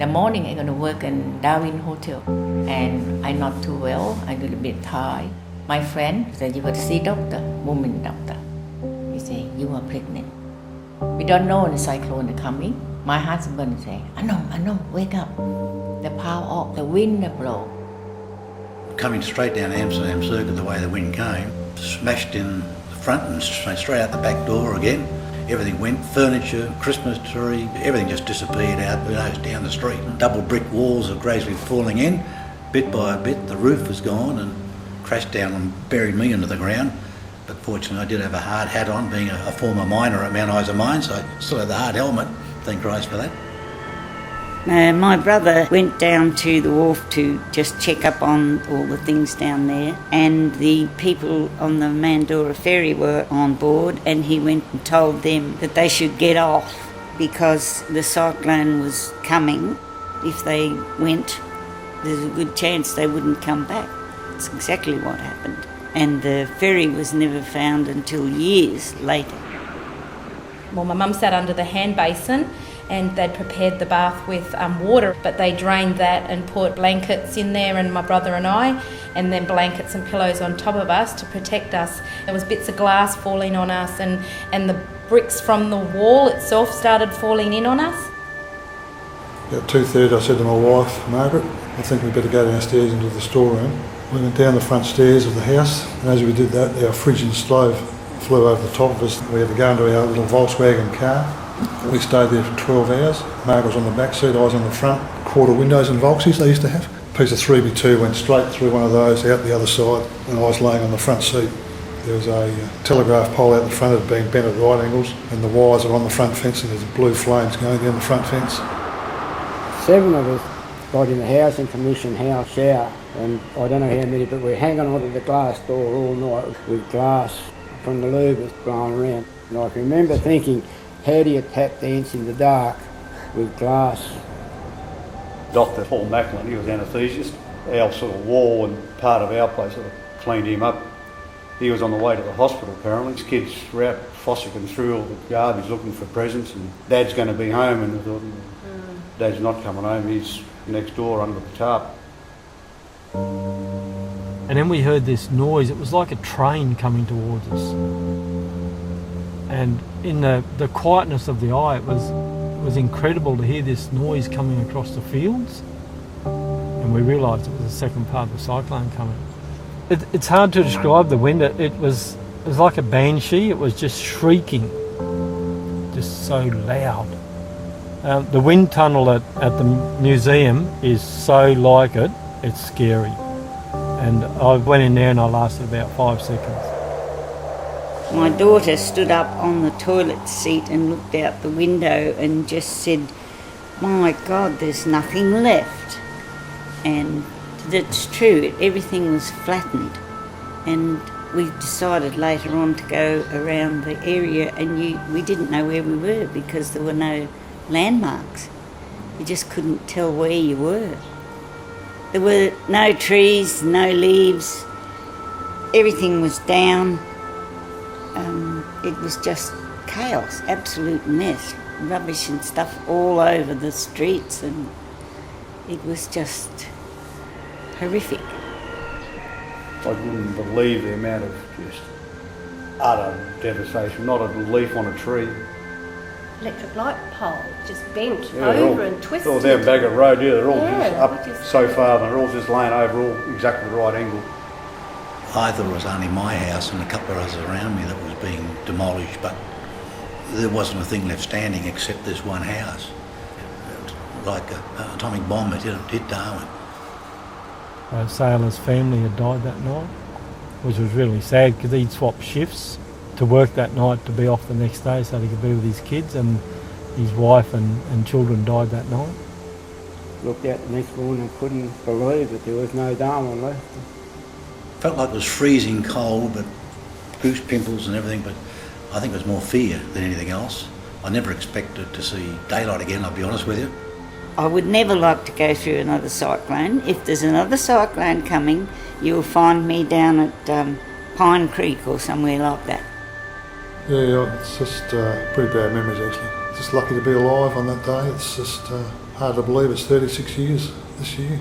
The morning I'm going to work in Darwin Hotel, and I'm not too well. I'm a little bit tired. My friend said, "You got to see doctor, woman doctor." He said, "You are pregnant." We don't know the cyclone is coming. My husband said, I know, wake up. The power off, the wind blow. Coming straight down Amsterdam Circuit the way the wind came, smashed in the front and straight out the back door again. Everything went, furniture, Christmas tree, everything just disappeared out down the street. Double brick walls are gradually falling in, bit by bit. The roof was gone and crashed down and buried me into the ground. But fortunately I did have a hard hat on, being a former miner at Mount Isa Mine, so I still had the hard helmet. Thank Christ for that. My brother went down to the wharf to just check up on all the things down there, and the people on the Mandurah ferry were on board, and he went and told them that they should get off because the cyclone was coming. If they went, there's a good chance they wouldn't come back. It's exactly what happened. And the ferry was never found until years later. Well, my mum sat under the hand basin and they'd prepared the bath with water, but they drained that and put blankets in there, and my brother and I, and then blankets and pillows on top of us to protect us. There was bits of glass falling on us, and the bricks from the wall itself started falling in on us. About 2:30 I said to my wife, Margaret, I think we better go downstairs into the storeroom. We went down the front stairs of the house, and as we did that, our fridge and stove flew over the top of us. We had to go into our little Volkswagen car. We stayed there for 12 hours. Margaret was on the back seat, I was on the front. Quarter windows and Volksies they used to have. A piece of 3x2 went straight through one of those out the other side, and I was laying on the front seat. There was a telegraph pole out the front, it had been bent at right angles, and the wires were on the front fence, and there's blue flames going down the front fence. 7 of us got in the housing commission house shower, and I don't know how many, but we're hanging onto the glass door all night with glass from the louvers blowing around. And I can remember thinking, how do you tap dance in the dark with glass? Dr. Paul Macklin, he was anaesthesiast. Our sort of wall and part of our place sort of cleaned him up. He was on the way to the hospital apparently. His kids were out fossicking through all the garbage looking for presents, and Dad's going to be home, and I thought, Dad's not coming home, he's next door under the tarp. And then we heard this noise. It was like a train coming towards us. And in the quietness of the eye, it was incredible to hear this noise coming across the fields. And we realised it was the second part of the cyclone coming. It's hard to describe the wind. It was like a banshee. It was just shrieking, just so loud. The wind tunnel at the museum is so like it, it's scary. And I went in there and I lasted about 5 seconds. My daughter stood up on the toilet seat and looked out the window and just said, "My God, there's nothing left." And that's true, everything was flattened. And we decided later on to go around the area, and we didn't know where we were because there were no landmarks. You just couldn't tell where you were. There were no trees, no leaves, everything was down. It was just chaos, absolute mess, rubbish and stuff all over the streets, and it was just horrific. I wouldn't believe the amount of just utter devastation, not a leaf on a tree. Electric light pole just bent Yeah, over and twisted. They're all down Bagot Road, yeah, they're all just up just so far, they're all just laying over all exactly the right angle. I thought it was only my house and a couple of houses around me that was being demolished, but there wasn't a thing left standing except this one house. It was like an atomic bomb that hit Darwin. A sailor's family had died that night, which was really sad because he'd swapped shifts to work that night to be off the next day so he could be with his kids, and his wife and children died that night. Looked out the next morning and couldn't believe that there was no Darwin left. Felt like it was freezing cold, but goose pimples and everything, but I think it was more fear than anything else. I never expected to see daylight again, I'll be honest with you. I would never like to go through another cyclone. If there's another cyclone coming, you'll find me down at Pine Creek or somewhere like that. Yeah, it's just pretty bad memories actually. Just lucky to be alive on that day. It's just Hard to believe it's 36 years this year.